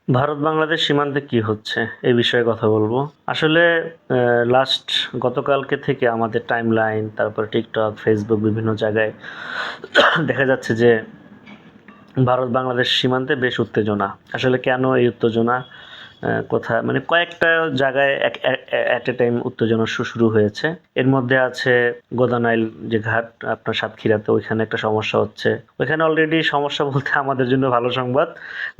ভারত বাংলাদেশ সীমান্তে কি হচ্ছে এই বিষয়ে কথা বলবো। আসলে লাস্ট গতকালকে থেকে আমাদের টাইমলাইন, তারপর টিকটক, ফেসবুক বিভিন্ন জায়গায় দেখা যাচ্ছে যে ভারত বাংলাদেশ সীমান্তে বেশ উত্তেজনা। আসলে কেন এই উত্তেজনা, কোথায়, মানে কয়েকটা জায়গায় অ্যাট এ টাইম উত্তেজনা শুরু হয়েছে। এর মধ্যে আছে গোদানাইল যে ঘাট আপনার সাতক্ষীরাতে, ওইখানে একটা সমস্যা হচ্ছে। ওইখানে অলরেডি সমস্যা বলতে আমাদের জন্য ভালো সংবাদ,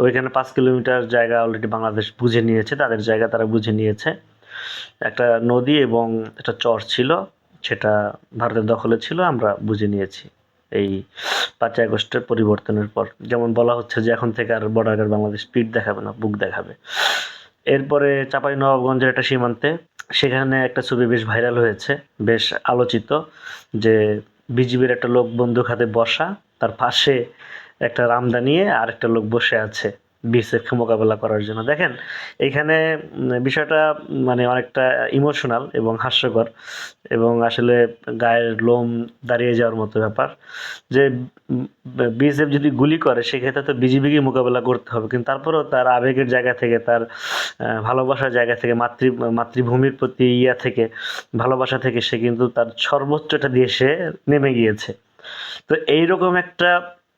ওইখানে 5 কিলোমিটার জায়গা অলরেডি বাংলাদেশ বুঝে নিয়েছে, তাদের জায়গা তারা বুঝে নিয়েছে। একটা নদী এবং একটা চর ছিল, সেটা ভারতের দখলে ছিল, আমরা বুঝে নিয়েছি এই 5ই আগস্টের পরিবর্তনের পর। যেমন বলা হচ্ছে যে এখন থেকে আর বর্ডার বাংলাদেশ পিঠ দেখাবে না, বুক দেখাবে। এরপরে চাঁপাইনবাবগঞ্জের একটা সীমান্তে, সেখানে একটা ছবি বেশ ভাইরাল হয়েছে, বেশ আলোচিত, যে বিজিবির একটা লোক বন্দুক হাতে বসা, তার পাশে একটা রামদা নিয়ে আরেকটা লোক বসে আছে বিএসএফকে মোকাবেলা করার জন্য। দেখেন এইখানে বিষয়টা মানে অনেকটা ইমোশনাল এবং হাস্যকর, এবং আসলে গায়ের লোম দাঁড়িয়ে যাওয়ার মতো ব্যাপার। যে বিএসএফ যদি গুলি করে সেক্ষেত্রে তো বিজিবিকে মোকাবেলা করতে হবে, কিন্তু তারপরেও তার আবেগের জায়গা থেকে, তার ভালোবাসার জায়গা থেকে, মাতৃভূমির প্রতি থেকে, ভালোবাসা থেকে সে কিন্তু তার সর্বোচ্চটা দিয়ে সে নেমে গিয়েছে। তো এইরকম একটা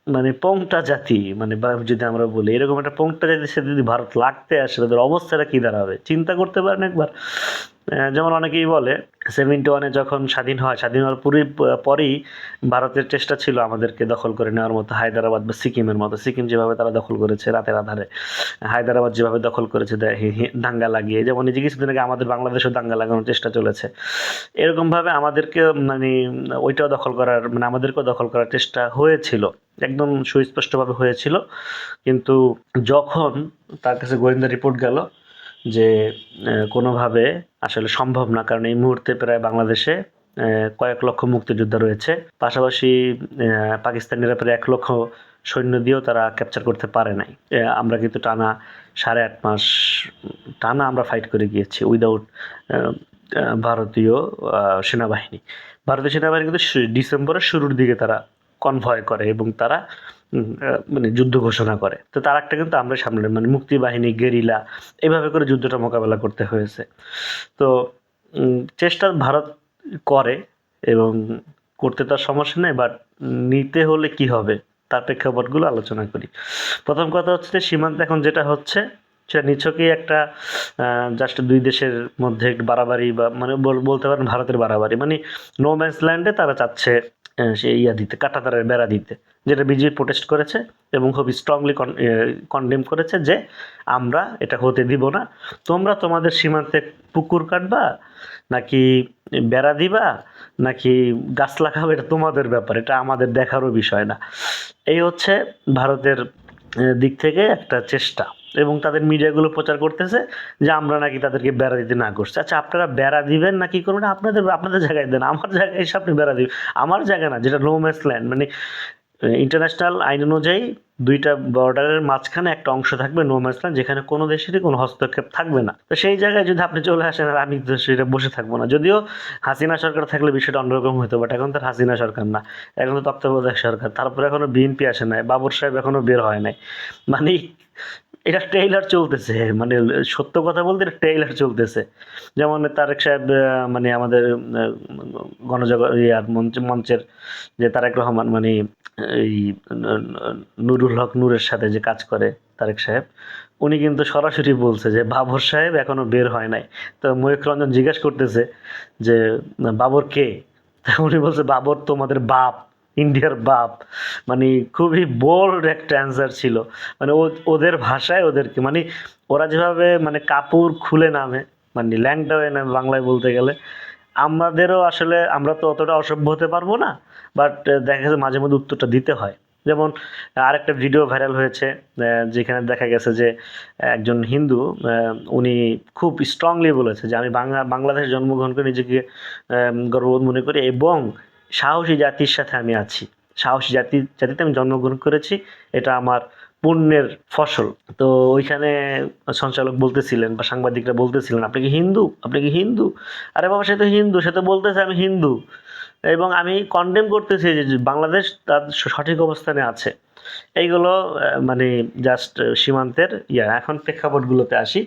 মানে পোংটা জাতি, মানে যদি আমরা বলি এরকম একটা পোংটা জাতি, সে যদি ভারত লাগতে আসে তাদের অবস্থাটা কি দাঁড়াবে চিন্তা করতে পারেন একবার। যেমন অনেকেই বলে 71-এ যখন স্বাধীন হয়, স্বাধীন হওয়ার পরেই ভারতের চেষ্টা ছিল আমাদেরকে দখল করে নেওয়ার মতো, হায়দ্রাবাদ বা সিকিমের মতো। সিকিম যেভাবে তারা দখল করেছে রাতের আধারে, হায়দ্রাবাদ যেভাবে দখল করেছে দাঙ্গা লাগিয়ে, যেমন এই যে কিছুদিন আগে আমাদের বাংলাদেশেও দাঙ্গা লাগানোর চেষ্টা চলেছে, এরকমভাবে আমাদেরকে মানে ওইটাও দখল করার, মানে আমাদেরকেও দখল করার চেষ্টা হয়েছিল, একদম সুস্পষ্টভাবে হয়েছিল। কিন্তু যখন তার কাছে গোয়েন্দা রিপোর্ট গেল যে কোনোভাবে আসলে সম্ভব না, কারণ এই মুহূর্তে প্রায় বাংলাদেশে কয়েক লক্ষ মুক্তিযোদ্ধা রয়েছে, পাশাপাশি পাকিস্তানিরা প্রায় 1 লক্ষ সৈন্য দিয়েও তারা ক্যাপচার করতে পারে নাই। আমরা কিন্তু টানা 8.5 মাস টানা আমরা ফাইট করে গিয়েছি উইদাউট ভারতীয় সেনাবাহিনী। ভারতীয় সেনাবাহিনী কিন্তু ডিসেম্বরের শুরুর দিকে তারা কনভয় করে এবং তারা মানে যুদ্ধ ঘোষণা করে। তো তার একটা কিন্তু আমরা সামনে মানে মুক্তি বাহিনী, গেরিলা, এভাবে করে যুদ্ধটা মোকাবেলা করতে হয়েছে। তো চেষ্টা ভারত করে, এবং করতে তার সমস্যা নেই, বাট নিতে হলে কি হবে তার প্রেক্ষাপটগুলো আলোচনা করি। প্রথম কথা হচ্ছে যে সীমান্তে এখন যেটা হচ্ছে সেটা নিছকই একটা জাস্ট দুই দেশের মধ্যে একটু বাড়াবাড়ি, বা মানে বলতে পারেন ভারতের বাড়াবাড়ি, মানে নো ম্যানস ল্যান্ডে তারা চাচ্ছে সে দিতে, কাঁটাতারের বেড়া দিতে, যেটা বিজেপি প্রোটেস্ট করেছে এবং খুব স্ট্রংলি কনডেম করেছে যে আমরা এটা হতে দিব না। তোমরা তোমাদের সীমান্তে পুকুর কাটবা, নাকি বেড়া দিবা, নাকি গাছ লাগাবে, এটা তোমাদের ব্যাপার, এটা আমাদের দেখারও বিষয় না। এই হচ্ছে ভারতের দিক থেকে একটা চেষ্টা, এবং তাদের মিডিয়াগুলো প্রচার করতেছে যে আমরা নাকি তাদেরকে বেড়া দিতে না করছি। আচ্ছা, আপনারা বেড়া দিবেন না কি করবেন, আপনাদের আপনাদের জায়গায় দেন, আমার জায়গায় এসে আপনি বেড়া দিবেন। আমার জায়গা না, যেটা নো ম্যানস ল্যান্ড, মানে ইন্টারন্যাশনাল আইন অনুযায়ী দুইটা বর্ডারের মাঝখানে একটা অংশ থাকবে নো ম্যানস ল্যান্ড, যেখানে কোনো দেশেরই কোনো হস্তক্ষেপ থাকবে না। তো সেই জায়গায় যদি আপনি চলে আসেন আর আমি তো সেটা বসে থাকবো না। যদিও হাসিনা সরকার থাকলে বিষয়টা অন্যরকম হতো, বাট এখন তো হাসিনা সরকার না, এখন তো তত্ত্বাবধায়ক সরকার। তারপরে এখনো বিএনপি আসে নাই, বাবর সাহেব এখনো বের হয় নাই, মানে এটা ট্রেইলার চলতেছে, মানে সত্য কথা বলতে এটা ট্রেইলার চলতেছে। যেমন তারেক সাহেব, মানে আমাদের গণজগৎ ইয়ার মঞ্চের যে তারেক রহমান, মানে এই নুরুল হক নূরের সাথে যে কাজ করে তারেক সাহেব, উনি কিন্তু সরাসরি বলছে যে বাবর সাহেব এখনো বের হয় নাই। তো ময়ূখ রঞ্জন জিজ্ঞেস করতেছে যে বাবর কে, উনি বলছে বাবর তোমাদের বাপ, ইন্ডিয়ার বাপ। মানে খুবই বোল্ড একটা অ্যান্সার ছিল, মানে ওদের ভাষায় ওদেরকে, মানে ওরা যেভাবে মানে কাপড় খুলে নামে, মানে ল্যাংটা হয়ে নামে বাংলায় বলতে গেলে। আমাদেরও আসলে আমরা তো অতটা অসভ্য হতে পারবো না, বাট দেখা গেছে মাঝে মধ্যে উত্তরটা দিতে হয়। যেমন আরেকটা ভিডিও ভাইরাল হয়েছে, যেখানে দেখা গেছে যে একজন হিন্দু, উনি খুব স্ট্রংলি বলেছে যে আমি বাংলাদেশে জন্মগ্রহণ করে নিজেকে গর্ববোধ মনে করি, এবং সাহসী জাতির সাথে আমি আছি, সাহসী জাতিতে আমি জন্মগ্রহণ করেছি, এটা আমার পুণ্যের ফসল। তো ওইখানে সঞ্চালক বলতেছিলেন বা সাংবাদিকরা বলতেছিলেন, আপনি কি হিন্দু, আপনি কি হিন্দু? আরে বাবা, সে তো হিন্দু, সে তো বলতেছে আমি হিন্দু, এবং আমি কন্ডেম করতেছি যে বাংলাদেশ তার সঠিক অবস্থানে আছে। এইগুলো মানে জাস্ট সীমান্তের এখন প্রেক্ষাপটগুলোতে আসি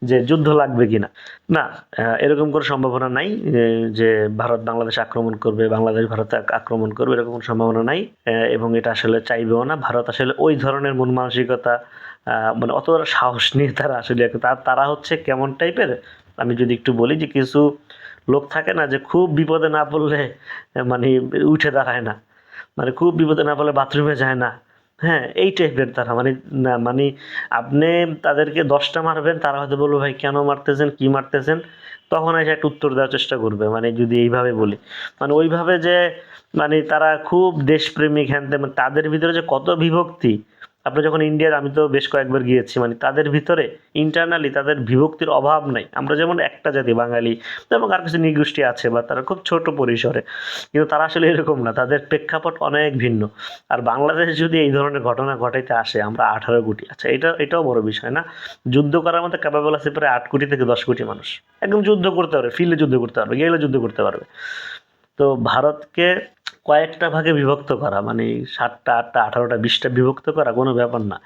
যে যুদ্ধ লাগবে কিনা। না, এরকম কোনো সম্ভাবনা নাই যে ভারত বাংলাদেশ আক্রমণ করবে, বাংলাদেশ ভারতে আক্রমণ করবে, এরকম কোনো সম্ভাবনা নাই। এবং এটা আসলে চাইবেও না। ভারত আসলে ওই ধরনের মন মানসিকতা মানে অত বড় সাহস নিয়ে তারা আসলে তারা হচ্ছে কেমন টাইপের, আমি যদি একটু বলি যে কিছু লোক থাকে না যে খুব বিপদে না পড়লে মানে উঠে দাঁড়ায় না, মানে খুব বিপদে না পড়লে বাথরুমে যায় না। হ্যাঁ, এই টাইপের তারা মানে না মানে আপনি তাদেরকে 10টা মারবেন, তারা হয়তো বলবে ভাই কেন মারতেছেন, কি মারতেছেন, তখন এসে একটা উত্তর দেওয়ার চেষ্টা করবে, মানে যদি এইভাবে বলি মানে ওইভাবে যে মানে তারা খুব দেশপ্রেমিক হ্যান ত্যান, মানে তাদের ভিতরে যে কত বিভক্তি। আপনি যখন ইন্ডিয়ার, আমি তো বেশ কয়েকবার গিয়েছি, মানে তাদের ভিতরে ইন্টারনালি তাদের বিভক্তির অভাব নাই। আমরা যেমন একটা জাতি বাঙালি, এবং আর কিছু নৃগোষ্ঠী আছে বা তারা খুব ছোট পরিসরে, কিন্তু তারা আসলে এরকম না, তাদের প্রেক্ষাপট অনেক ভিন্ন। আর বাংলাদেশে যদি এই ধরনের ঘটনা ঘটাইতে আসে, আমরা 18 কোটি, আচ্ছা এটাও বড় বিষয় না, যুদ্ধ করার মতো ক্যাপাবল আছে প্রায় 8 কোটি থেকে 10 কোটি মানুষ, একদম যুদ্ধ করতে পারবে, ফিল্ডে যুদ্ধ করতে পারবে, গেলে যুদ্ধ করতে পারবে। তো ভারতকে কয়েকটা ভাগে বিভক্ত করা মানে 7টা 8টা 18টা 20টা বিভক্ত করা কোনো ব্যাপার না।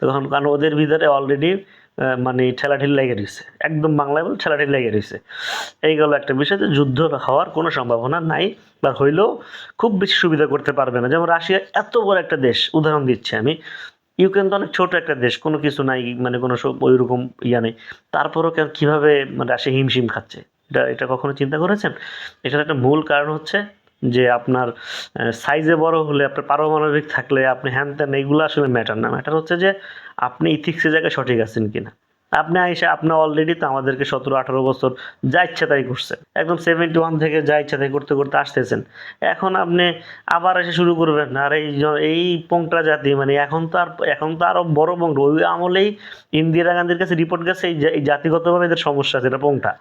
তখন কারণ ওদের ভিতরে অলরেডি মানে ঠেলাঠেলি লেগে রয়েছে, একদম বাংলায় বলে ঠেলাঠেলি লেগে রয়েছে। এই গেল একটা বিষয় যে যুদ্ধ হওয়ার কোনো সম্ভাবনা নাই, বা হইলেও খুব বেশি সুবিধা করতে পারবে না। যেমন রাশিয়া এত বড় একটা দেশ, উদাহরণ দিচ্ছি আমি, ইউক্রেন তো অনেক ছোট একটা দেশ, কোনো কিছু নাই, মানে কোনো ওই রকম নেই, তারপরও কীভাবে মানে রাশিয়া হিমশিম খাচ্ছে, এটা কখনো চিন্তা করেছেন? এটার একটা মূল কারণ হচ্ছে যে আপনার সাইজে বড় হলে, আপনার পারমাণবিক থাকলে, আপনি হ্যান ত্যান, এইগুলো আসলে ম্যাটার না। ম্যাটার হচ্ছে যে আপনি ইথিক্সের জায়গায় সঠিক আছেন কিনা। আপনি আইসা আপনার অলরেডি তো আমাদেরকে 17-18 বছর যা ইচ্ছা তাই করছেন, একদম 71 থেকে যা ইচ্ছা তাই করতে করতে আসতেছেন। এখন আপনি আবার এসে শুরু করবেন, আর এই পোংটা জাতি, মানে এখন তো আরো বড় পোংটা। ওই আমলেই ইন্দিরা গান্ধীর কাছে রিপোর্ট গেছে এই জাতিগতভাবে এদের সমস্যা আছে, এটা পোংটা।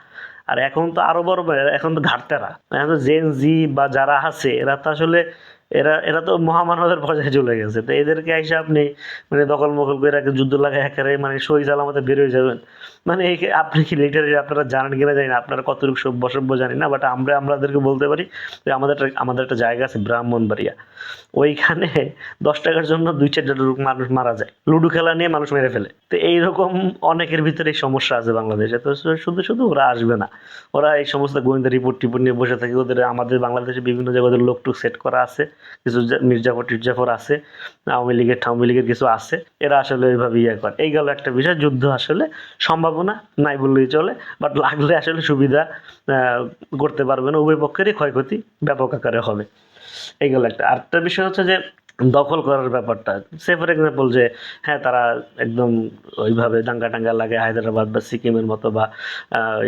আর এখন তো আরো বড়, এখন তো ঘাটতেরা, এখন তো জেন জি বা যারা আছে এরা তো আসলে এরা এরা তো মহামানবের পর্যায়ে চলে গেছে। তো এদেরকে এসে আপনি মানে দখল মখল করে যুদ্ধ লাগায় একেবারে মানে সই সালামতে বের হয়ে যাবেন, মানে আপনি কি লিটারেলি আপনারা জানেন কিনা জানি না, আপনারা কতটুকু সভ্য জানি না, বাট আমাদেরকে বলতে পারি যে আমাদের একটা জায়গা আছে ব্রাহ্মণবাড়িয়া, ওইখানে 10 টাকার জন্য 2-4টা মানুষ মারা যায়, লুডো খেলা নিয়ে মানুষ মেরে ফেলে। তো এইরকম অনেকের ভিতরে এই সমস্যা আছে বাংলাদেশে। তো শুধু শুধু ওরা আসবে না, ওরা এই সমস্ত গোয়েন্দা রিপোর্ট টিপোর্ট নিয়ে বসে থাকে। আমাদের বাংলাদেশে বিভিন্ন জায়গায় ওদের লোক টুক সেট করা আছে, কিছু মির্জাফর টির্জাফর আছে, আওয়ামী লীগের কিছু আছে, এরা আসলে ওইভাবে করে। এই গেল একটা বিষয়। যুদ্ধ আসলে সম্ভাবনা নাই বললেই চলে, বাট লাগলে আসলে সুবিধা করতে পারবে না, উভয় পক্ষেরই ক্ষয়ক্ষতি ব্যাপক আকারে হবে। এই গেল একটা। আরেকটা বিষয় হচ্ছে যে দখল করার ব্যাপারটা, সে ফর এক্সাম্পল যে হ্যাঁ তারা একদম ওইভাবে দাঙ্গা টাঙ্গা লাগে হায়দ্রাবাদ বা সিকিমের মতো বা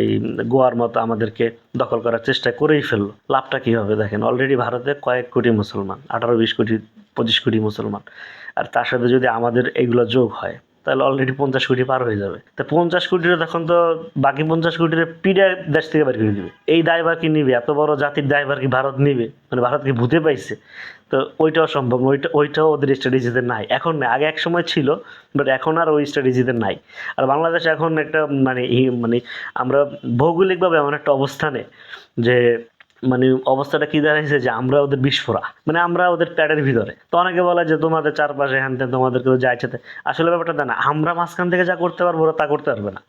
এই গোয়ার মতো আমাদেরকে দখল করার চেষ্টা করেই ফেললো, লাভটা কী হবে? দেখেন অলরেডি ভারতে কয়েক কোটি মুসলমান, 18-20 কোটি 25 কোটি মুসলমান, আর তার সাথে যদি আমাদের এইগুলো যোগ হয় তাহলে অলরেডি 50 কোটি পার হয়ে যাবে। তা 50 কোটির তখন তো বাকি 50 কোটির পিড়ে দেশ থেকে বের করে দিবে। এই দায়ভার কি নিবে? এত বড় জাতির দায়ভার কি ভারত নিবে? মানে ভারত কি ভূতে পাইছে? তো ওইটাও সম্ভব না, ওইটাও ওদের স্ট্র্যাটেজিতে নাই, এখন না, আগে এক সময় ছিল, বাট এখন আর ওই স্ট্র্যাটেজিতে নাই। আর বাংলাদেশ এখন একটা মানে আমরা ভৌগোলিকভাবে এমন একটা অবস্থানে যে মানে অবস্থাটা কি দাঁড়াইছে যে আমরা ওদের বিস্ফোরা, মানে আমরা ওদের প্যাডের ভিতরে। তো অনেকে বলে যে তোমাদের চারপাশে হ্যান ত্যান, তোমাদেরকে যা ইচ্ছে তাই। আসলে ব্যাপারটা তা না, আমরা মাঝখান থেকে যা করতে পারবো ওরা তা করতে পারবে না।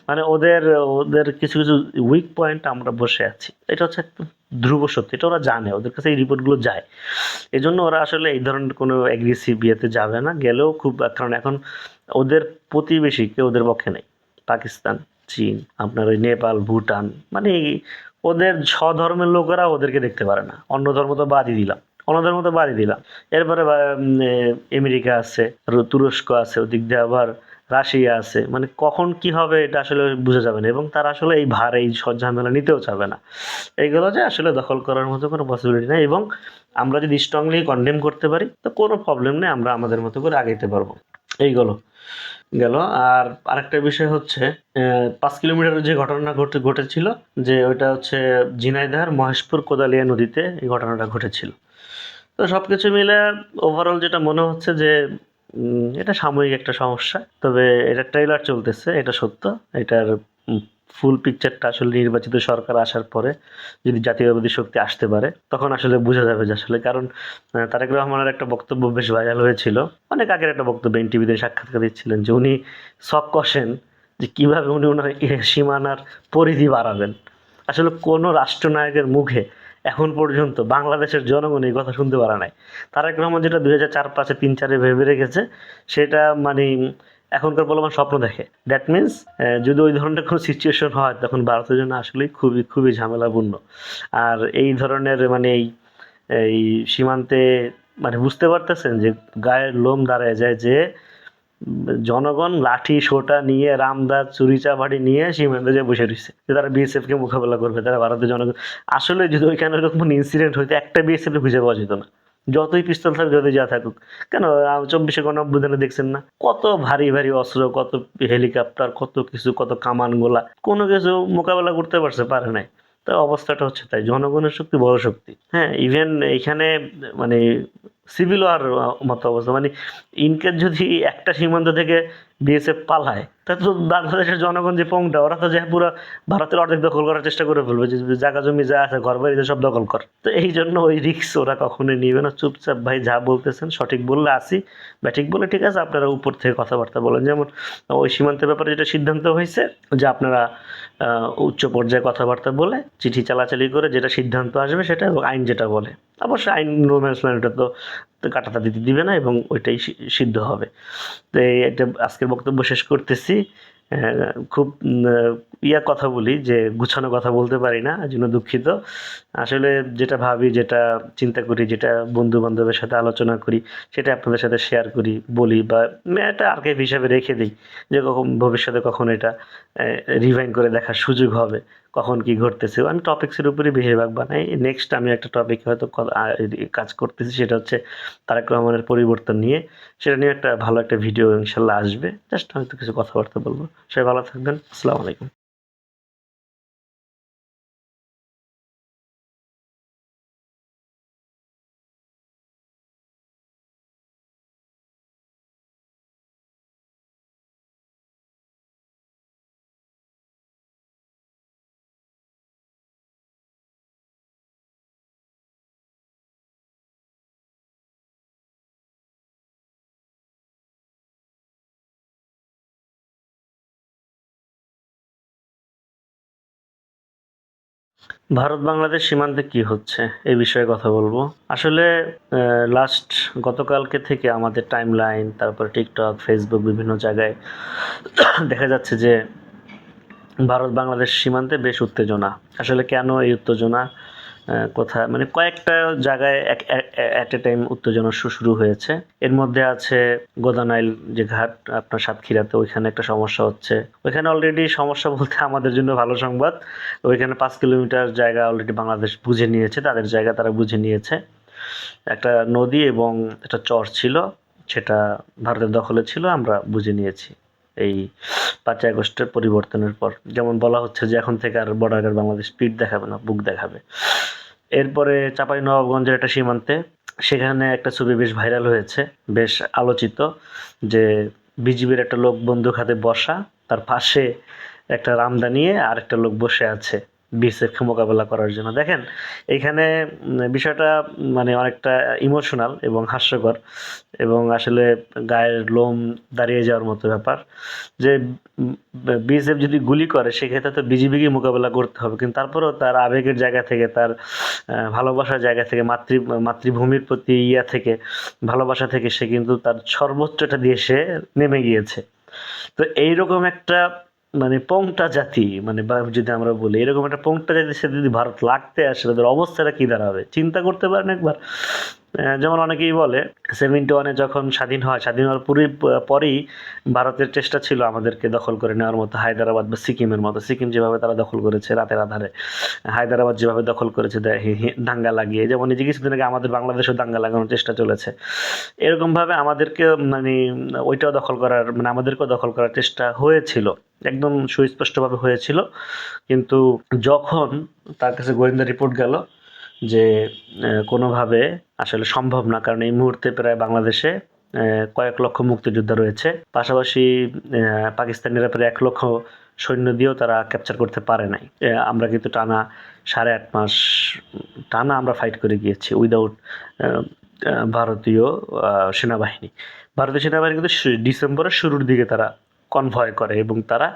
মানে ওদের ওদের কিছু কিছু উইক পয়েন্ট আমরা বসে আছি, এটা হচ্ছে একদম ধ্রুব সত্যি, এটা ওরা জানে, ওদের কাছে এই রিপোর্টগুলো যায়। এই জন্য ওরা আসলে এই ধরনের কোনো অ্যাগ্রেসিভ ইয়েতে যাবে না, গেলেও খুব, কারণ এখন ওদের প্রতিবেশী কেউ ওদের পক্ষে নেই। পাকিস্তান, চীন, আপনার ওই নেপাল, ভুটান, মানে ওদের স্বধর্মের লোকেরা ওদেরকে দেখতে পারে না, অন্য ধর্ম তো বাদই দিলাম, অন্য ধর্ম তো বাদই দিলাম। এরপরে আমেরিকা আছে, তুরস্ক আছে, ওদিক দিয়ে আবার রাশিয়া আছে, মানে কখন কি হবে এটা আসলে বোঝা যাবে না, এবং তারা আসলে এই ভার এই ঝামেলা নিতেও চাবে না। এইগুলো যে আসলে দখল করার মতো কোনো পসিবিলিটি নেই, এবং আমরা যদি স্ট্রংলি কন্ডেম করতে পারি তো কোনো প্রবলেম নেই, আমরা আমাদের মতো করে আগাইতে পারবো। এইগুলো গেল। আর আরেকটা বিষয় হচ্ছে 5 কিলোমিটারের যে ঘটনা ঘটেছিল, যে ওইটা হচ্ছে ঝিনাইদহের মহেশপুর কোদালিয়া নদীতে এই ঘটনাটা ঘটেছিল। তো সব কিছু মিলে ওভারঅল যেটা মনে হচ্ছে যে এটা সাময়িক একটা সমস্যা, তবে এটা ট্রেলার চলতেছে, এটা সত্য। এটার ফুল পিকচারটা আসলে নির্বাচিত সরকার আসার পরে যদি জাতীয়তাবাদী শক্তি আসতে পারে তখন আসলে বোঝা যাবে যে আসলে, কারণ তারেক রহমানের একটা বক্তব্য বেশ ভাইরাল হয়েছিল, অনেক আগের একটা বক্তব্য, এনটিভিতে সাক্ষাৎকার দিচ্ছিলেন, যে উনি শখ কষেন যে কীভাবে উনি ওনার সীমানার পরিধি বাড়াবেন। আসলে কোনো রাষ্ট্রনায়কের মুখে এখন পর্যন্ত বাংলাদেশের জনগণ এই কথা শুনতে পারে নাই। তারেক রহমান যেটা 2004-5-এ 3-4-এ ভেবে রেখেছে সেটা মানে এখনকার প্রলোভন স্বপ্ন দেখে। দ্যাট মিনস যদি ওই ধরনের কোনো সিচুয়েশন হয় তখন ভারতের জন্য আসলেই খুবই খুবই ঝামেলাপূর্ণ। আর এই ধরনের মানে এই সীমান্তে মানে বুঝতে পারতেছেন যে গায়ের লোম দাঁড়ায় যায় যে জনগণ লাঠি সোটা নিয়ে রামদা চুরি চাবাড়ি নিয়ে সীমান্তে যে বসে রয়েছে যে তারা বিএসএফ কে মোকাবেলা করবে, তারা ভারতের জনগণ। আসলে যদি ওইখানে এরকম ইনসিডেন্ট হইতো একটা বিএসএফ খুঁজে পাওয়া যেত না, যতই পিস্তল থাকুক যতই যা থাকুক। কেন 24শে গণঅভ্যুত্থানে দেখছেন না কত ভারী ভারী অস্ত্র, কত হেলিকপ্টার, কত কিছু, কত কামান গোলা, কোনো কিছু মোকাবেলা করতে পারে নাই। তো অবস্থাটা হচ্ছে তাই, জনগণের শক্তি বড় শক্তি। হ্যাঁ, ইভেন এইখানে মানে সিভিল ওয়ার মতো অবস্থা, মানে ইনকেস যদি একটা সীমান্ত থেকে বিএসএফ পালায় তা তো বাংলাদেশের জনগণ যে পংটা, ওরা তো যায় পুরো ভারতের অর্ধেক দখল করার চেষ্টা করে ফেলবে, যে জায়গা জমি যা আছে ঘর বাড়ি সব দখল কর। তো এই জন্য ওই রিস্ক ওরা কখনোই নিবে না। চুপচাপ ভাই যা বলতেছেন সঠিক বললে আসি, ব্যাঠিক বলে ঠিক আছে আপনারা উপর থেকে কথাবার্তা বলেন। যেমন ওই সীমান্তের ব্যাপারে যেটা সিদ্ধান্ত হয়েছে যে আপনারা উচ্চ পর্যায়ে কথাবার্তা বলে চিঠি চালাচালি করে যেটা সিদ্ধান্ত আসবে সেটা, এবং আইন যেটা বলে, অবশ্যই আইন নো ম্যানস ল্যান্ড ওটা তো কাঁটাতা দিতে দিবে না, এবং ওইটাই সিদ্ধ হবে। তো এই একটা আজকের বক্তব্য শেষ করতেছি। খুব কথা বলি যে গুছানো কথা বলতে পারি না, এই জন্য দুঃখিত। আসলে যেটা ভাবি, যেটা চিন্তা করি, যেটা বন্ধু বান্ধবের সাথে আলোচনা করি সেটা আপনাদের সাথে শেয়ার করি, বলি, বা একটা আর্কাইভ হিসাবে রেখে দিই, যে কখন ভবিষ্যতে কখন এটা রিভাইন্ড করে দেখার সুযোগ হবে, কখন কি ঘটতেছে। আমি টপিক্সের উপরই বেশিরভাগ বানাই। নেক্সট আমি একটা টপিক হয়তো কাজ করতেছি, সেটা হচ্ছে তারেক রহমানের পরিবর্তন নিয়ে। সেটা নিয়ে একটা ভালো একটা ভিডিও ইনশাল্লাহ আসবে, জাস্ট হয়তো কিছু কথাবার্তা বলবো। সবাই ভালো থাকবেন। আসসালামু আলাইকুম। ভারত বাংলাদেশ সীমান্তে কি হচ্ছে এই বিষয়ে কথা বলবো। আসলে লাস্ট গতকালকে থেকে আমাদের টাইম লাইন, তারপর টিকটক, ফেসবুক, বিভিন্ন জায়গায় দেখা যাচ্ছে যে ভারত বাংলাদেশ সীমান্তে বেশ উত্তেজনা। আসলে কেন এই উত্তেজনা, কোথায়, মানে কয়েকটা জায়গায় অ্যাট এ টাইম উত্তেজনা শুরু হয়েছে। এর মধ্যে আছে গোদানাইল যে ঘাট আপনার সাতক্ষীরাতে, ওইখানে একটা সমস্যা হচ্ছে। ওইখানে অলরেডি সমস্যা বলতে আমাদের জন্য ভালো সংবাদ, ওইখানে 5 কিলোমিটার জায়গা অলরেডি বাংলাদেশ বুঝে নিয়েছে, তাদের জায়গা তারা বুঝে নিয়েছে। একটা নদী এবং একটা চর ছিল, সেটা ভারতের দখলে ছিল, আমরা বুঝে নিয়েছি এই 5ই আগস্টের পরিবর্তনের পর। যেমন বলা হচ্ছে যে এখন থেকে আর বর্ডারের বাংলাদেশ পিঠ দেখাবে না, বুক দেখাবে। এরপরে চাঁপাইনবাবগঞ্জের একটা সীমান্তে, সেখানে একটা ছবি বেশ ভাইরাল হয়েছে, বেশ আলোচিত, যে বিজিবির একটা লোক বন্দুক হাতে বসা, তার পাশে একটা রামদা নিয়ে আর একটা লোক বসে আছে বিএসএফকে মোকাবেলা করার জন্য। দেখেন এইখানে বিষয়টা মানে অনেকটা ইমোশনাল এবং হাস্যকর, এবং আসলে গায়ের লোম দাঁড়িয়ে যাওয়ার মতো ব্যাপার। যে বিএসএফ যদি গুলি করে সেক্ষেত্রে তো বিজিবিকে মোকাবেলা করতে হবে, কিন্তু তারপরেও তার আবেগের জায়গা থেকে, তার ভালোবাসার জায়গা থেকে, মাতৃভূমির প্রতি থেকে, ভালোবাসা থেকে সে কিন্তু তার সর্বোচ্চটা দিয়ে সে নেমে গিয়েছে। তো এইরকম একটা মানে পংটা জাতি, মানে যদি আমরা বলি এরকম একটা পংটা জাতির সাথে যদি ভারত লাগতে আসে তাদের অবস্থাটা কী দাঁড়াবে চিন্তা করতে পারেন একবার। যেমন অনেকেই বলে 71-এ যখন স্বাধীন হয়, স্বাধীন হওয়ার পরেই ভারতের চেষ্টা ছিল আমাদেরকে দখল করে নেওয়ার মতো, হায়দ্রাবাদ বা সিকিমের মতো। সিকিম যেভাবে তারা দখল করেছে রাতের আধারে, হায়দ্রাবাদ যেভাবে দখল করেছে দাঙ্গা লাগিয়ে, যেমন এই যে কিছুদিন আগে আমাদের বাংলাদেশেও দাঙ্গা লাগানোর চেষ্টা চলেছে, এরকমভাবে আমাদেরকে মানে ওইটাও দখল করার, মানে আমাদেরকেও দখল করার চেষ্টা হয়েছিল, একদম সুস্পষ্টভাবে হয়েছিল। কিন্তু যখন তার কাছে গোয়েন্দা রিপোর্ট গেল যে কোনোভাবে আসলে সম্ভব না, কারণ এই মুহূর্তে প্রায় বাংলাদেশে কয়েক লক্ষ মুক্তিযোদ্ধা রয়েছে, পাশাপাশি পাকিস্তানিরা প্রায় 1 লক্ষ সৈন্য দিয়েও তারা ক্যাপচার করতে পারে নাই। আমরা কিন্তু টানা 8.5 মাস টানা আমরা ফাইট করে গিয়েছি উইদাউট ভারতীয় সেনাবাহিনী। ভারতীয় সেনাবাহিনী কিন্তু ডিসেম্বরের শুরুর দিকে তারা কনভয় করে এবং তারা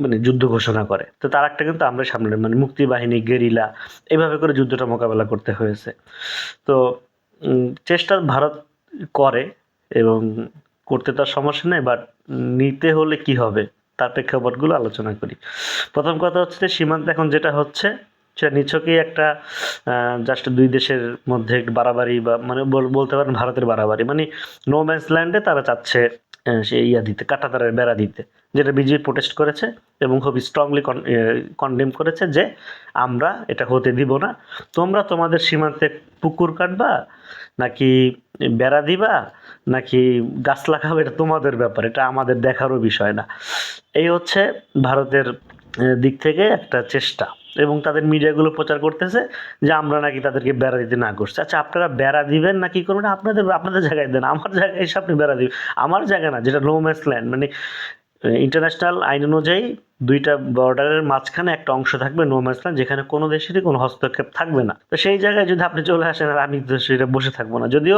মানে যুদ্ধ ঘোষণা করে। তো তার একটা কিন্তু আমরা সামনে মানে মুক্তিবাহিনী, গেরিলা এইভাবে করে যুদ্ধটা মোকাবেলা করতে হয়েছে। তো চেষ্টা ভারত করে এবং করতে তার সমস্যা নেই, বাট নিতে হলে কি হবে তার প্রেক্ষাপটগুলো আলোচনা করি। প্রথম কথা হচ্ছে যে সীমান্তে এখন যেটা হচ্ছে সেটা নিছকই একটা জাস্ট 2 দেশের মধ্যে বাড়াবাড়ি বা মানে বলতে পারেন ভারতের বাড়াবাড়ি, মানে নো ম্যানস ল্যান্ডে তারা চাচ্ছে সে দিতে, কাঁটাতারের বেড়া দিতে, যেটা বিজেপি প্রোটেস্ট করেছে এবং খুব স্ট্রংলি কন্ডেম করেছে যে আমরা এটা হতে দিব না। তোমরা তোমাদের সীমান্তে পুকুর কাটবা নাকি বেড়া দিবা নাকি গাছ লাগাবে, এটা তোমাদের ব্যাপার, এটা আমাদের দেখারও বিষয় না। এই হচ্ছে ভারতের দিক থেকে একটা চেষ্টা, এবং তাদের মিডিয়াগুলো প্রচার করতেছে যে আমরা নাকি তাদেরকে বেড়া দিতে না করছি। আচ্ছা, আপনারা বেড়া দিবেন না কি করবেন আপনাদের জায়গায় দেন, আমার জায়গায় এসে আপনি বেড়া দিবেন? আমার জায়গা না, যেটা নো ম্যানস ল্যান্ড, মানে ইন্টারন্যাশনাল আইন অনুযায়ী 2টা বর্ডারের মাঝখানে একটা অংশ থাকবে নো ম্যানস ল্যান্ড, যেখানে কোনো দেশেরই কোনো হস্তক্ষেপ থাকবে না। তো সেই জায়গায় যদি আপনি চলে আসেন আর আমি তো সেটা বসে থাকবো না। যদিও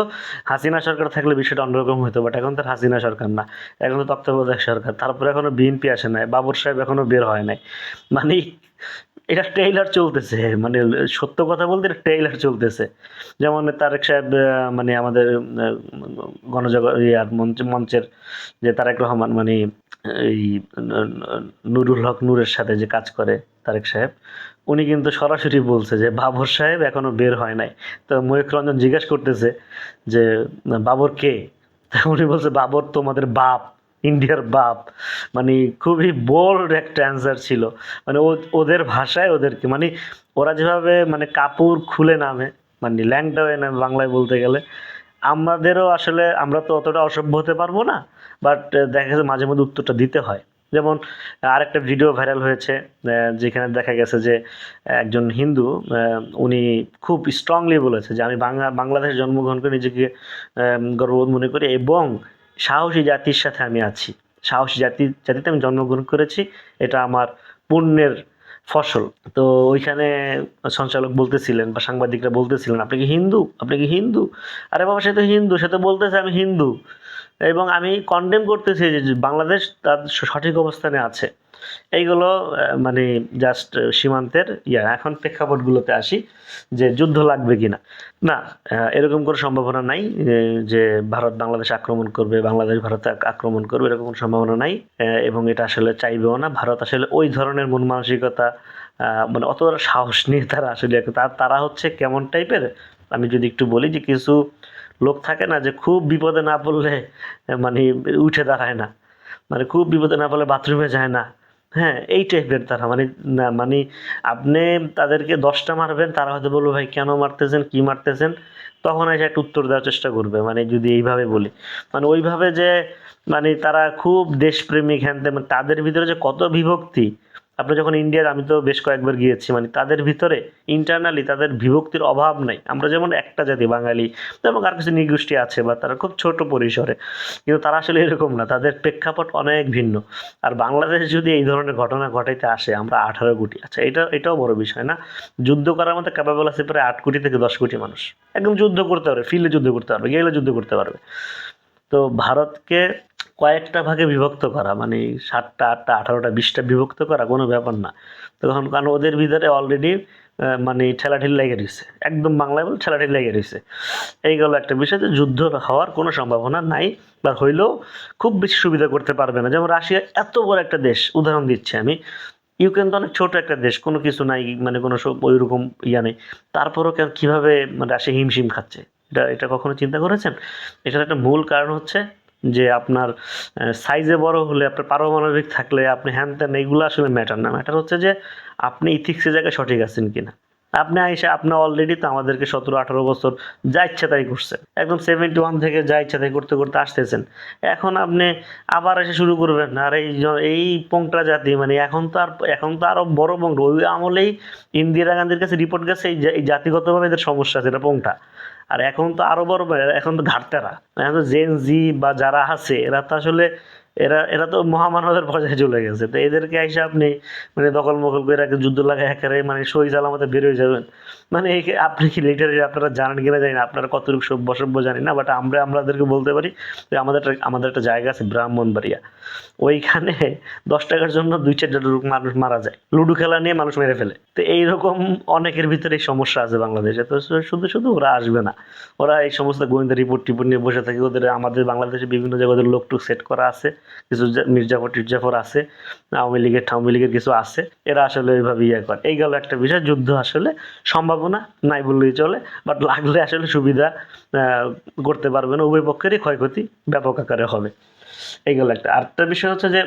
হাসিনা সরকার থাকলে বিষয়টা অন্যরকম হতো, বাট এখন তো হাসিনা সরকার না, এখন তো তত্ত্বাবধায়ক সরকার। তারপরে এখনো বিএনপি আসে নাই, বাবর সাহেব এখনো বের হয় নাই, মানে এটা ট্রেইলার চলতেছে, মানে সত্য কথা বলতে এটা ট্রেইলার চলতেছে। যেমন তারেক সাহেব মানে আমাদের গণজগৎ মঞ্চের যে তারেক রহমান, মানে এই নুরুল হক নূরের সাথে যে কাজ করে তারেক সাহেব, উনি কিন্তু সরাসরি বলছে যে বাবর সাহেব এখনো বের হয় নাই। তো ময়ূখ রঞ্জন জিজ্ঞাসা করতেছে যে বাবর কে? উনি বলছে বাবর তোমাদের বাপ, ইন্ডিয়ার বাপ। মানে খুবই বোল্ড একটা অ্যান্সার ছিল, মানে ওদের ভাষায় ওদেরকে, মানে ওরা যেভাবে মানে কাপড় খুলে নামে, মানে ল্যাংটা হয়ে নামে বাংলায় বলতে গেলে। আমাদেরও আসলে আমরা তো অতটা অসভ্য হতে পারবো না, বাট দেখা গেছে মাঝে মধ্যে উত্তরটা দিতে হয়। যেমন আরেকটা ভিডিও ভাইরাল হয়েছে যেখানে দেখা গেছে যে একজন হিন্দু উনি খুব স্ট্রংলি বলেছে যে আমি বাংলাদেশে জন্মগ্রহণ করে নিজেকে গর্ববোধ মনে করি এবং সাহসী জাতির সাথে আমি আছি, সাহসী জাতিতে আমি জন্মগ্রহণ করেছি, এটা আমার পুণ্যের ফসল। তো ওইখানে সঞ্চালক বলতেছিলেন বা সাংবাদিকরা বলতেছিলেন আপনি কি হিন্দু, আপনি কি হিন্দু? আরে বাবা, সে তো হিন্দু, সে তো বলতেছে আমি হিন্দু, এবং আমি কন্ডেম করতেছি যে বাংলাদেশ তার সঠিক অবস্থানে আছে। এইগুলো মানে জাস্ট সীমান্তের এখন প্রেক্ষাপটগুলোতে আসি যে যুদ্ধ লাগবে কিনা। না, এরকম কোনো সম্ভাবনা নাই যে ভারত বাংলাদেশ আক্রমণ করবে, বাংলাদেশ ভারতে আক্রমণ করবে, এরকম কোনো সম্ভাবনা নাই। এবং এটা আসলে চাইবেও না। ভারত আসলে ওই ধরনের মন মানসিকতা মানে অত সাহস নিয়ে তারা আসলে তারা হচ্ছে কেমন টাইপের, আমি যদি একটু বলি যে কিছু লোক থাকে না যে খুব বিপদে না পড়লে মানে উঠে দাঁড়ায় না, মানে খুব বিপদে না পড়লে বাথরুমে যায় না। হ্যাঁ, এই টাইপের তারা, মানে না মানে আপনি তাদেরকে 10টা মারবেন, তারা হয়তো বলবে ভাই কেন মারতেছেন, কি মারতেছেন, তখন এসে একটা উত্তর দেওয়ার চেষ্টা করবে, মানে যদি এইভাবে বলি, মানে ওইভাবে যে মানে তারা খুব দেশপ্রেমিক হ্যান ত্যান, মানে তাদের ভিতরে যে কত বিভক্তি। আপনি যখন ইন্ডিয়ার, আমি তো বেশ কয়েকবার গিয়েছি, মানে তাদের ভিতরে ইন্টারনালি তাদের বিভক্তির অভাব নাই। আমরা যেমন একটা জাতি বাঙালি, এবং আর কিছু নৃগোষ্ঠী আছে বা তারা খুব ছোট পরিসরে, কিন্তু তারা আসলে এরকম না, তাদের প্রেক্ষাপট অনেক ভিন্ন। আর বাংলাদেশ যদি এই ধরনের ঘটনা ঘটাইতে আসে, আমরা 18 কোটি, আচ্ছা এটাও বড় বিষয় না, যুদ্ধ করার মতো ক্যাপাবল আছে প্রায় 8 কোটি থেকে 10 কোটি মানুষ, একদম যুদ্ধ করতে পারবে, ফিল্ডে যুদ্ধ করতে পারবে, গেলে যুদ্ধ করতে পারবে। তো ভারতকে কয়েকটা ভাগে বিভক্ত করা, মানে 7টা 8টা 18টা 20টা বিভক্ত করা কোনো ব্যাপার না। তখন কারণ ওদের ভিতরে অলরেডি মানে ঠেলাঠেলি লেগে রয়েছে, একদম বাংলায় বলে ঠেলাঠেলি লেগে রয়েছে। এইগুলো একটা বিষয়, যে যুদ্ধ হওয়ার কোনো সম্ভাবনা নাই, বা হইলেও খুব বেশি সুবিধা করতে পারবে না। যেমন রাশিয়া এত বড় একটা দেশ, উদাহরণ দিচ্ছি আমি, ইউক্রেন তো অনেক ছোট একটা দেশ, কোনো কিছু নাই, মানে কোনো ওই রকম নেই, তারপরও কীভাবে মানে রাশিয়া হিমশিম খাচ্ছে, এটা কখনো চিন্তা করেছেন? এটার একটা মূল কারণ হচ্ছে যে আপনার সাইজে বড় হলে, আপনার পারমাণবিক থাকলে, আপনি হ্যান ত্যান, এইগুলো আসলে ম্যাটার না। ম্যাটার হচ্ছে যে আপনি ইথিক্সের জায়গায় সঠিক আছেন কিনা। আপনি আইসা আপনি অলরেডি তো আমাদেরকে 17-18 বছর যা ইচ্ছা তাই করছেন, একদম 71 থেকে যা ইচ্ছা তাই করতে করতে আসতেছেন। এখন আপনি আবার এসে শুরু করবেন, আর এই পোংটা জাতি, মানে এখন তো আরো বড় পোংটা। ওই আমলেই ইন্দিরা গান্ধীর কাছে রিপোর্ট গেছে এই জাতিগতভাবে এদের সমস্যা আছে, এটা পোংটা। আর এখন তো আরো বড়, এখন তো ঘাটতেরা, এখন তো জেন জি বা যারা আছে এরা তো আসলে এরা এরা তো মহামানবের পর্যায়ে চলে গেছে। তো এদেরকে এসে আপনি মানে দখল মখল করে একটা যুদ্ধ লাগায় একেবারে মানে সই সালামতে বের হয়ে যাবেন, মানে আপনি কি লিটারালি আপনারা জানেন কিনা জানি না, আপনারা কতটুকু সভ্য সভ্য জানি না, বাট আমাদেরকে বলতে পারি যে আমাদের একটা জায়গা আছে ব্রাহ্মণবাড়িয়া, ওইখানে 10 টাকার জন্য 2-4টা মানুষ মারা যায়, লুডো খেলা নিয়ে মানুষ মেরে ফেলে। তো এইরকম অনেকের ভিতরে এই সমস্যা আছে বাংলাদেশে। তো শুধু শুধু ওরা আসবে না, ওরা এই সমস্ত গোয়েন্দা রিপোর্ট টিপোর্ট নিয়ে বসে থাকে। ওদের আমাদের বাংলাদেশে বিভিন্ন জায়গায় ওদের লোকটুক সেট করা আছে, কিছু মির্জাফর টির্জাফর আছে, আওয়ামী লীগের কিছু আছে, এরা আসলে ওইভাবে ইয়ে করে। এই গেল একটা বিষয়। যুদ্ধ আসলে সম্ভাবনা নাই বললেই চলে, বাট লাগলে আসলে সুবিধা করতে পারবে না, উভয় পক্ষেরই ক্ষয়ক্ষতি ব্যাপক আকারে হবে। এই গেল একটা। আরেকটা বিষয় হচ্ছে যে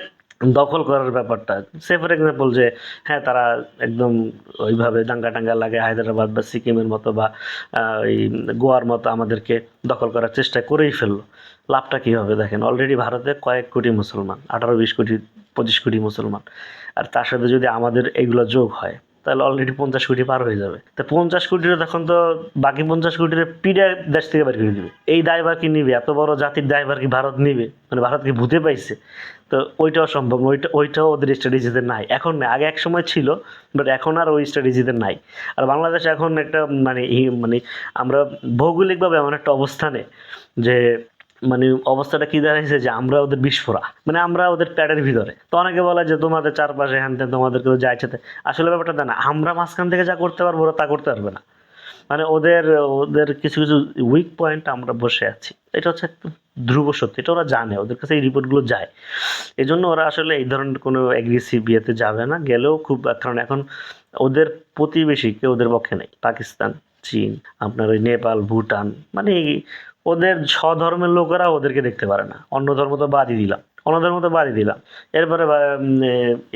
দখল করার ব্যাপারটা, সে ফর এক্সাম্পল যে হ্যাঁ তারা একদম ওইভাবে দাঙ্গা টাঙ্গা লাগে হায়দ্রাবাদ বা সিকিমের মতো বা এই গোয়ার মতো আমাদেরকে দখল করার চেষ্টা করেই ফেললো, লাভটা কী হবে দেখেন। অলরেডি ভারতে কয়েক কোটি মুসলমান, 18-20 কোটি 25 কোটি মুসলমান, আর তার সাথে যদি আমাদের এইগুলো যোগ হয় তাহলে অলরেডি 50 কোটি পার হয়ে যাবে। তো 50 কোটির তখন তো বাকি 50 কোটির পিড়ে দেশ থেকে বের করে দিবে। এই দায়ভার কি নিবে? এত বড় জাতির দায়ভার কি ভারত নিবে? মানে ভারত কি ভূতে পাইছে? তো ওইটাও সম্ভব না, ওইটাও ওদের স্ট্র্যাটেজিতে নাই এখন। না, আগে এক সময় ছিল, বাট এখন আর ওই স্ট্র্যাটেজিতে নাই। আর বাংলাদেশ এখন একটা মানে আমরা ভৌগোলিকভাবে এমন একটা অবস্থানে যে মানে অবস্থাটা কি দাঁড়াইছে যে আমরা ওদের বিস্ফোরা, মানে আমরা ওদের প্যাডের ভিতরে। তো অনেকে বলে যে তোমাদের চারপাশে হ্যান ত্যান, তোমাদেরকে যা ইচ্ছে তাই। আসলে ব্যাপারটা তা না, আমরা মাঝখান থেকে যা করতে পারবো ওরা তা করতে পারবে না। মানে ওদের ওদের কিছু কিছু উইক পয়েন্ট আমরা বসে আছি, এটা হচ্ছে একদম ধ্রুব সত্যি। এটা ওরা জানে, ওদের কাছে এই রিপোর্টগুলো যায়। এই জন্য ওরা আসলে এই ধরনের কোনো অ্যাগ্রেসিভ ইয়েতে যাবে না, গেলেও খুব, কারণ এখন ওদের প্রতিবেশী কেউ ওদের পক্ষে নেই। পাকিস্তান, চীন, আপনার ওই নেপাল, ভুটান, মানে ওদের স্বধর্মের লোকেরা ওদেরকে দেখতে পারে না। অন্য ধর্ম তো বাদই দিলাম, অন্য ধর্ম তো বাদই দিলাম। এরপরে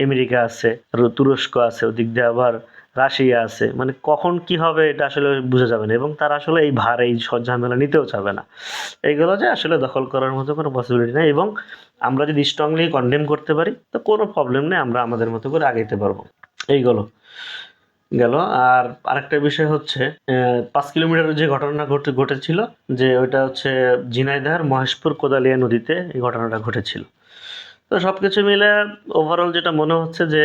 আমেরিকা আছে, তুরস্ক আছে, ওদিক দিয়ে আবার রাশিয়া আছে। মানে কখন কি হবে এটা আসলে বোঝা যাবে না, এবং তারা আসলে এই ভার এই ঝামেলা নিতেও চাবে না। এইগুলো যে আসলে দখল করার মতো কোনো পসিবিলিটি নেই, এবং আমরা যদি স্ট্রংলি কন্ডেম করতে পারি তো কোনো প্রবলেম নেই, আমরা আমাদের মতো করে আগাইতে পারবো। এইগুলো গেল। আর আরেকটা বিষয় হচ্ছে 5 কিলোমিটারের যে ঘটনা ঘটেছিল, যে ওইটা হচ্ছে ঝিনাইদহের মহেশপুর কোদালিয়া নদীতে এই ঘটনাটা ঘটেছিল। তো সব কিছু মিলে ওভারঅল যেটা মনে হচ্ছে যে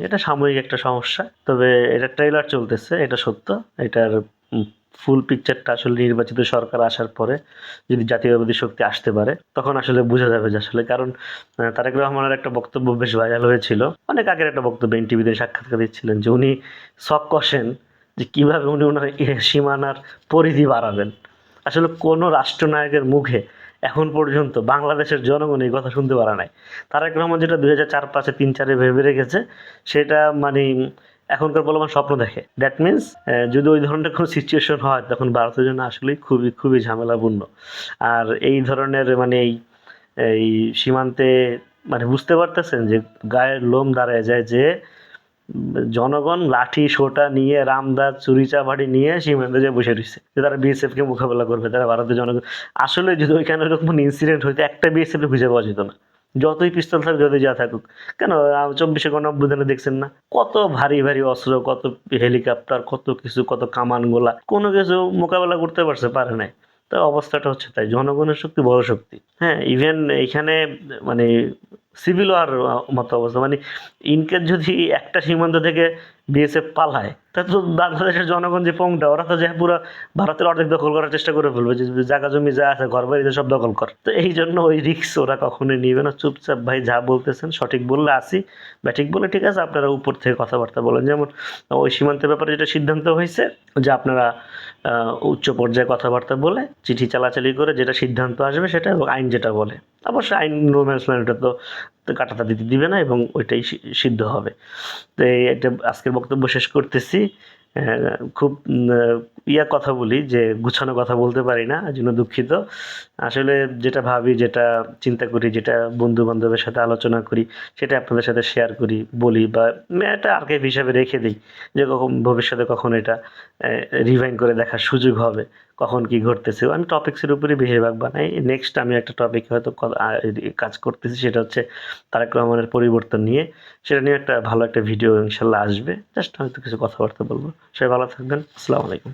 এটা সাময়িক একটা সমস্যা। তবে এটা ট্রেইলার চলতেছে, এটা সত্য। এটার ফুল পিকচারটা আসলে নির্বাচিত সরকার আসার পরে যদি জাতীয়তাবাদী শক্তি আসতে পারে তখন আসলে বোঝা যাবে যে আসলে। কারণ তারেক রহমানের একটা বক্তব্য বেশ ভাইরাল হয়েছিল, অনেক আগের একটা বক্তব্য, এনটিভিতে সাক্ষাৎকার দিচ্ছিলেন, যে উনি সব কষেন যে কীভাবে উনি ওনার সীমানার পরিধি বাড়াবেন। আসলে কোনো রাষ্ট্রনায়কের মুখে এখন পর্যন্ত বাংলাদেশের জনগণ এই কথা শুনতে পারে নাই। তারেক রহমান যেটা 2004-5-এ 3-4-এ ভেবে রেখেছে সেটা মানে এখনকার বলবান স্বপ্ন দেখে। দ্যাট মিনস যদি ওই ধরনের কোনো সিচুয়েশন হয় তখন ভারতের জন্য আসলেই খুবই খুবই ঝামেলাপূর্ণ। আর এই ধরনের মানে এই সীমান্তে মানে বুঝতে পারতেছেন যে গায়ের লোম দাঁড়ায় যায় যে জনগণ লাঠি সোটা নিয়ে রামদা চুরি চাপাটি নিয়ে সীমান্তে যে বসে রয়েছে, যে তারা বিএসএফকে মোকাবেলা করবে, তারা ভারতের জনগণ। আসলে যদি ওইখানে ওরকম ইনসিডেন্ট হইতো একটা বিএসএফ খুঁজে পাওয়া যেত না, যতই পিস্তল থাকুক যতই যা থাকুক। কেন 24 গণঅভ্যুত্থানে দেখছেন না কত ভারী ভারী অস্ত্র, কত হেলিকপ্টার, কত কিছু, কত কামান গোলা, কোনো কিছু মোকাবেলা করতে পারছে? পারে নাই। তো অবস্থাটা হচ্ছে তাই, জনগণের শক্তি বড় শক্তি। হ্যাঁ, ইভেন এইখানে মানে সিভিল ওয়ার মতো অবস্থা। মানে ইনকেস যদি একটা সীমান্ত থেকে বিএসএফ পালায় তাহলে তো বাংলাদেশের জনগণ যে পংটা, ওরা তো যে পুরো ভারতের অর্ধেক দখল করার চেষ্টা করে ফেলবে, যে জায়গা জমি যা আছে ঘর বাড়িতে সব দখল কর। তো এই জন্য ওই রিস্ক ওরা কখনোই নিবে না। চুপচাপ ভাই যা বলতেছেন সঠিক বললে আসি, বা ঠিক বলে ঠিক আছে, আপনারা উপর থেকে কথাবার্তা বলেন। যেমন ওই সীমান্তের ব্যাপারে যেটা সিদ্ধান্ত হয়েছে যে আপনারা উচ্চ পর্যায়ে কথাবার্তা বলে চিঠি চালাচালি করে যেটা সিদ্ধান্ত আসবে সেটা, এবং আইন যেটা বলে, অবশ্যই আইন রোম্যান্স ওটা তো কাটাতা দিতে দিবে না, এবং ওইটাই সিদ্ধ হবে। তো এটা আজকের বক্তব্য শেষ করতেছি। খুব কথা বলি যে গুছানো কথা বলতে পারি না, এই জন্য দুঃখিত। আসলে যেটা ভাবি, যেটা চিন্তা করি, যেটা বন্ধু বান্ধবের সাথে আলোচনা করি, সেটা আপনাদের সাথে শেয়ার করি, বলি, বা একটা আর্কাইভ হিসাবে রেখে দিই, যে কখন ভবিষ্যতে কখন এটা রিভাইন্ড করে দেখার সুযোগ হবে, কখন কি ঘটতেছে। আমি টপিক্সের উপরে বেশিরভাগ বানাই। নেক্সট আমি একটা টপিক হয়তো কাজ করতেছি, সেটা হচ্ছে তারেক রহমানের পরিবর্তন নিয়ে। সেটা নিয়ে একটা ভালো একটা ভিডিও ইনশাল্লাহ আসবে। জাস্ট হয়তো কিছু কথাবার্তা বলবো। সবাই ভালো থাকবেন। আসসালামু আলাইকুম।